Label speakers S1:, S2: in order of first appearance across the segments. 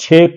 S1: 6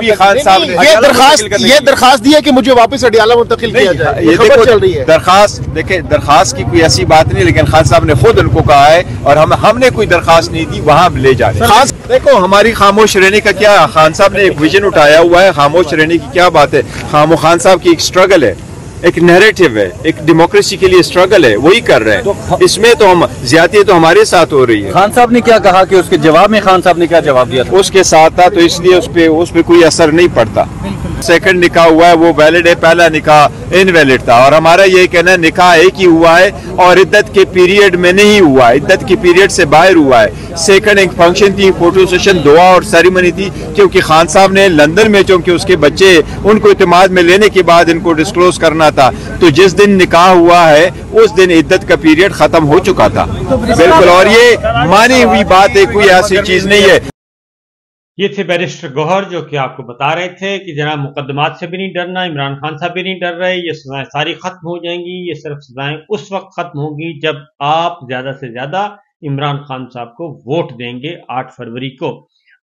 S2: نے خان صاحب نے
S3: یہ درخواست دی ہے کہ مجھے واپس اڈیالہ منتقل کیا جائے.
S2: یہ
S3: خبر چل رہی ہے
S2: درخواست, دیکھیں درخواست کی کوئی ایسی بات نہیں, لیکن خان صاحب نے خود ان کو کہا ہے اور ہم نے کوئی درخواست نہیں دی, وہاں لے جا رہے ہیں. دیکھو ہماری خاموش رہنے کا کیا, خان صاحب نے ایک ویژن اٹھایا ہوا ہے, خاموش رہنے کی کیا بات ہے. خان صاحب کی ایک سٹرگل ہے, ایک نیریٹو ہے, ایک ڈیموکریسی کے لیے سٹرگل ہے, وہی کر رہے ہیں. اس میں تو ہم زیادتی تو ہمارے ساتھ ہو رہی ہے.
S4: خان صاحب نے کیا کہا کہ اس کے جواب میں خان صاحب نے کیا جواب دیا تھا؟
S2: اس کے ساتھ تھا تو اس لیے اس پہ کوئی اثر نہیں پڑتا. سیکنڈ نکاح ہوا ہے وہ ویلڈ ہے, پہلا نکاح انویلڈ تھا. اور ہمارا یہ کہنا ہے نکاح ایک ہی ہوا ہے اور عدت کے پیریڈ میں نہیں ہوا ہے, عدت کی پیریڈ سے باہر ہوا ہے. سیکنڈ ایک فنکشن تھی, فوٹو سیشن, دعا اور سیریمنی تھی, کیونکہ خان صاحب نے لندن میں چونکہ اس کے بچے ان کو اعتماد میں لینے کے بعد ان کو ڈسکلوز کرنا تھا, تو جس دن نکاح ہوا ہے اس دن عدت کا پیریڈ ختم ہو چکا تھا. بالکل, اور یہ مانی ہوئی بات ہے, کوئی ایسی چیز نہیں ہے.
S1: یہ تھے بیرسٹر گوہر جو کہ آپ کو بتا رہے تھے کہ جناب مقدمات سے بھی نہیں ڈرنا, عمران خان صاحب بھی نہیں ڈر رہے, یہ سزائیں ساری ختم ہو جائیں گی. یہ صرف سزائیں اس وقت ختم ہوں گی جب آپ زیادہ سے زیادہ عمران خان صاحب کو ووٹ دیں گے 8 فروری کو.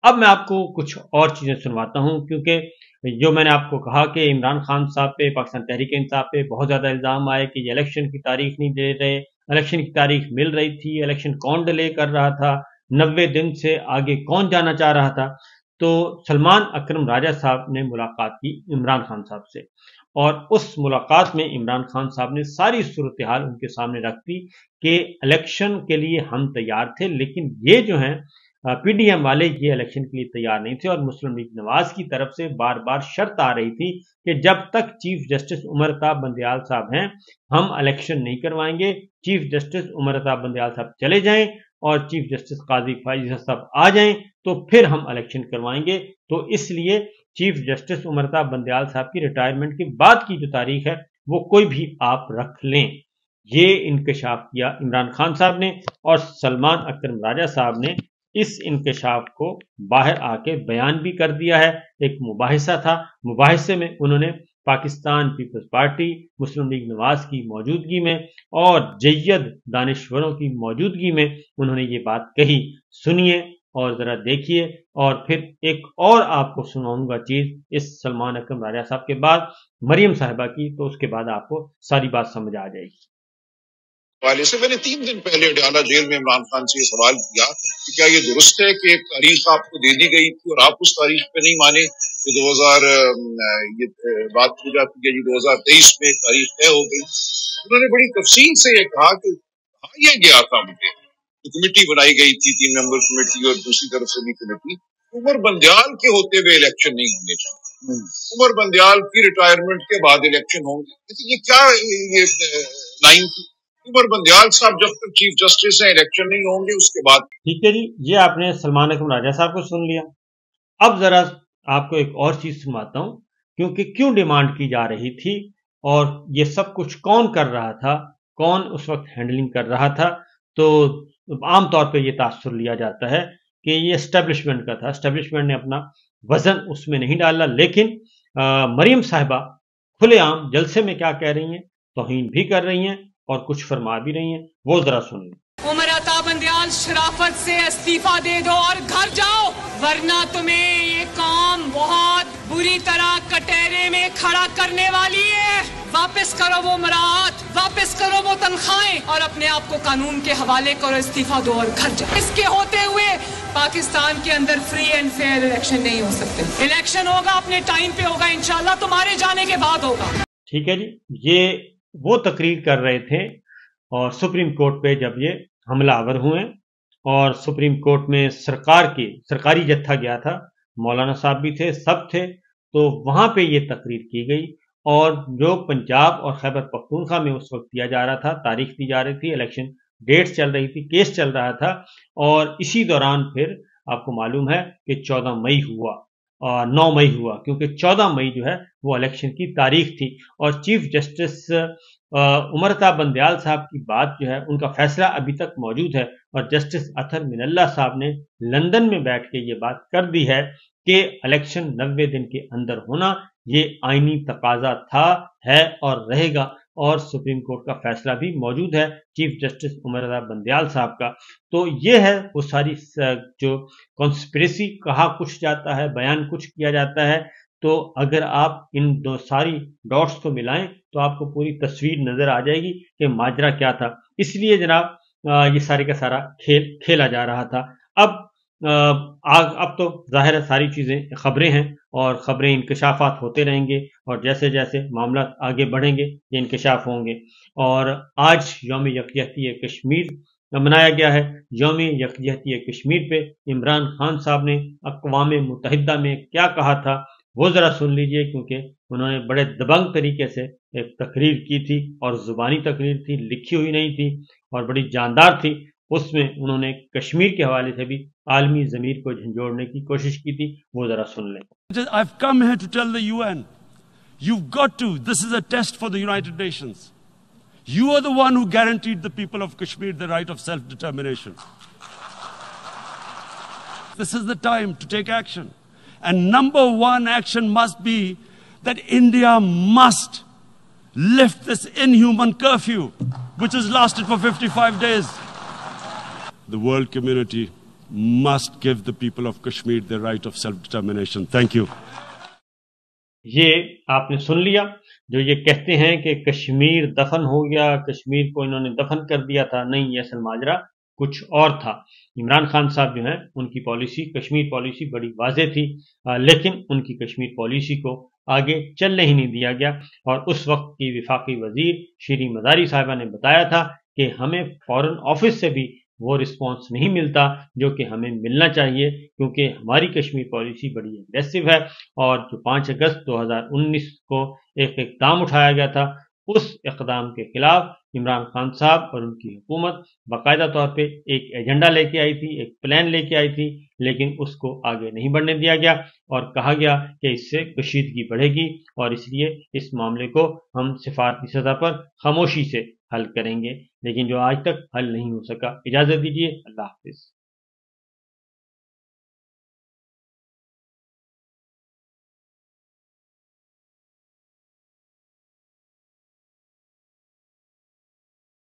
S1: اب میں آپ کو کچھ اور چیزیں سنواتا ہوں, کیونکہ جو میں نے آپ کو کہا کہ عمران خان صاحب پہ, پاکستان تحریک انصاف پہ بہت زیادہ الزام آئے کہ یہ الیکشن کی تاریخ نہیں دے رہے. الیکشن کی تاریخ مل رہی تھی, الیکشن کون ڈیلے کر رہا تھا, 90 دن سے آگے کون جانا چاہ رہا تھا. تو سلمان اکرم راجہ صاحب نے ملاقات کی عمران خان صاحب سے, اور اس ملاقات میں عمران خان صاحب نے ساری صورتحال ان کے سامنے رکھ دی کہ الیکشن کے لیے ہم تیار تھے, لیکن یہ جو ہیں پی ڈی ایم والے یہ الیکشن کے لیے تیار نہیں تھے. اور مسلم لیگ نواز کی طرف سے بار بار شرط آ رہی تھی کہ جب تک چیف جسٹس عمر طاہر بندیال صاحب ہیں ہم الیکشن نہیں کروائیں گے. چیف جسٹس عمر طاہر بندیال صاحب چلے جائیں اور چیف جسٹس قاضی فائز صاحب آ جائیں تو پھر ہم الیکشن کروائیں گے. تو اس لیے چیف جسٹس عمر طاہر بندیال صاحب کی ریٹائرمنٹ کے بعد کی جو تاریخ ہے وہ کوئی بھی آپ رکھ لیں. یہ انکشاف کیا عمران خان صاحب نے, اور سلمان اکرم راجہ صاحب نے اس انکشاف کو باہر آ کے بیان بھی کر دیا ہے. ایک مباحثہ تھا, مباحثے میں انہوں نے پاکستان پیپلز پارٹی, مسلم لیگ نواز کی موجودگی میں اور جید دانشوروں کی موجودگی میں انہوں نے یہ بات کہی. سنیے اور ذرا دیکھیے, اور پھر ایک اور آپ کو سناؤں گا چیز اس سلمان اکرم راجہ صاحب کے بعد مریم صاحبہ کی, تو اس کے بعد آپ کو ساری بات سمجھ آ جائے گی.
S5: حوالے سے میں نے 3 دن پہلے اڈیالہ جیل میں عمران خان سے یہ سوال کیا کہ کیا یہ درست ہے کہ ایک تاریخ آپ کو دے دی گئی تھی اور آپ اس تاریخ پہ نہیں مانے کہ 2000 یہ بات کی جاتی ہے جی 2023 میں ایک تاریخ طے ہو گئی. انہوں نے بڑی تفصیل سے یہ کہا کہ کہا یہ گیا تھا مجھے, کمیٹی بنائی گئی تھی 3 ممبر کمیٹی اور دوسری طرف سے بھی کمیٹی, عمر بندیال کے ہوتے ہوئے الیکشن نہیں ہونے چاہیے, عمر بندیال کی ریٹائرمنٹ کے بعد الیکشن ہوں گے. یہ کیا یہ لائن تھی؟ عمر بندیال صاحب جب تک چیف جسٹس ہیں الیکشن نہیں ہوں گے اس کے بعد.
S1: ٹھیک ہے جی, یہ آپ نے سلمان اکرم راجہ صاحب کو سن لیا. اب ذرا آپ کو ایک اور چیز سنواتا ہوں, کیونکہ کیوں ڈیمانڈ کی جا رہی تھی اور یہ سب کچھ کون کر رہا تھا, کون اس وقت ہینڈلنگ کر رہا تھا. تو عام طور پہ یہ تاثر لیا جاتا ہے کہ یہ اسٹیبلشمنٹ کا تھا, اسٹیبلشمنٹ نے اپنا وزن اس میں نہیں ڈالا. لیکن مریم صاحبہ کھلے عام جلسے میں کیا کہہ رہی ہیں, توہین بھی کر رہی ہیں اور کچھ فرما بھی رہی ہیں, وہ ذرا سنیں.
S6: عمر طاہر بندیال شرافت سے استعفیٰ دے دو اور گھر جاؤ, ورنہ تمہیں یہ قوم بہت بری طرح کٹہرے میں کھڑا کرنے والی ہے. واپس کرو وہ مراعات, واپس کرو وہ تنخواہیں اور اپنے آپ کو قانون کے حوالے کرو, استعفیٰ دو اور گھر جاؤ. اس کے ہوتے ہوئے پاکستان کے اندر فری اینڈ فیئر الیکشن نہیں ہو سکتے. الیکشن ہوگا اپنے ٹائم پہ ہوگا, انشاءاللہ تمہارے جانے کے بعد ہوگا.
S1: ٹھیک ہے جی, یہ وہ تقریر کر رہے تھے اور سپریم کورٹ پہ جب یہ حملہ آور ہوئے, اور سپریم کورٹ میں سرکاری جتھا گیا تھا, مولانا صاحب بھی تھے, سب تھے, تو وہاں پہ یہ تقریر کی گئی. اور جو پنجاب اور خیبر پختونخوا میں اس وقت دیا جا رہا تھا, تاریخ دی جا رہی تھی, الیکشن ڈیٹ چل رہی تھی, کیس چل رہا تھا, اور اسی دوران پھر آپ کو معلوم ہے کہ 14 مئی ہوا, 9 مئی ہوا, کیونکہ 14 مئی جو ہے وہ الیکشن کی تاریخ تھی. اور چیف جسٹس عمر طاہر بندیال صاحب کی بات جو ہے, ان کا فیصلہ ابھی تک موجود ہے, اور جسٹس اطہر من اللہ صاحب نے لندن میں بیٹھ کے یہ بات کر دی ہے کہ الیکشن 90 دن کے اندر ہونا یہ آئینی تقاضا تھا, ہے اور رہے گا. اور سپریم کورٹ کا فیصلہ بھی موجود ہے چیف جسٹس عمر رضا بندیال صاحب کا. تو یہ ہے وہ ساری جو کانسپریسی کہا کچھ جاتا ہے، بیان کچھ کیا جاتا ہے. تو اگر آپ ان دو ساری ڈاٹس کو ملائیں تو آپ کو پوری تصویر نظر آ جائے گی کہ ماجرا کیا تھا. اس لیے جناب یہ سارے کا سارا کھیل کھیلا جا رہا تھا. اب تو ظاہر ہے ساری چیزیں خبریں ہیں اور خبریں انکشافات ہوتے رہیں گے، اور جیسے جیسے معاملات آگے بڑھیں گے یہ انکشاف ہوں گے. اور آج یوم یکجہتی کشمیر منایا گیا ہے. یوم یکجہتی کشمیر پہ عمران خان صاحب نے اقوام متحدہ میں کیا کہا تھا وہ ذرا سن لیجئے، کیونکہ انہوں نے بڑے دبنگ طریقے سے ایک تقریر کی تھی، اور زبانی تقریر تھی، لکھی ہوئی نہیں تھی، اور بڑی جاندار تھی. اس میں انہوں نے کشمیر کے حوالے سے بھی عالمی ضمیر کو جھنجھوڑنے کی کوشش کی تھی، وہ ذرا سن لیں.
S7: I've come here to tell the UN, you've got to, this is a test for the United Nations. You are the one who guaranteed the people of Kashmir the right of self-determination. This is the time to take action. And number one action must be that India must lift this inhuman curfew, which has lasted for 55 days. The world community must give the people of Kashmir the right of self-determination. Thank you.
S1: یہ آپ نے سن لیا جو یہ کہتے ہیں کہ کشمیر دفن ہو گیا، کشمیر کو انہوں نے دفن کر دیا تھا. نہیں، یہ اصل ماجرا کچھ اور تھا. عمران خان صاحب جو ہیں ان کی پالیسی، کشمیر پالیسی بڑی واضح تھی، لیکن ان کی کشمیر پالیسی کو آگے چلنے ہی نہیں دیا گیا. اور اس وقت کی وفاقی وزیر شیریں مزاری صاحبہ نے بتایا تھا کہ ہمیں فارن آفس سے بھی وہ رسپانس نہیں ملتا جو کہ ہمیں ملنا چاہیے، کیونکہ ہماری کشمیر پالیسی بڑی اگریسو ہے. اور جو 5 اگست 2019 کو ایک اقدام اٹھایا گیا تھا، اس اقدام کے خلاف عمران خان صاحب اور ان کی حکومت باقاعدہ طور پہ ایک ایجنڈا لے کے آئی تھی، ایک پلان لے کے آئی تھی، لیکن اس کو آگے نہیں بڑھنے دیا گیا اور کہا گیا کہ اس سے کشیدگی بڑھے گی، اور اس لیے اس معاملے کو ہم سفارتی سطح پر خاموشی سے حل کریں گے، لیکن جو آج تک حل نہیں ہو سکا. اجازت دیجیے، اللہ حافظ.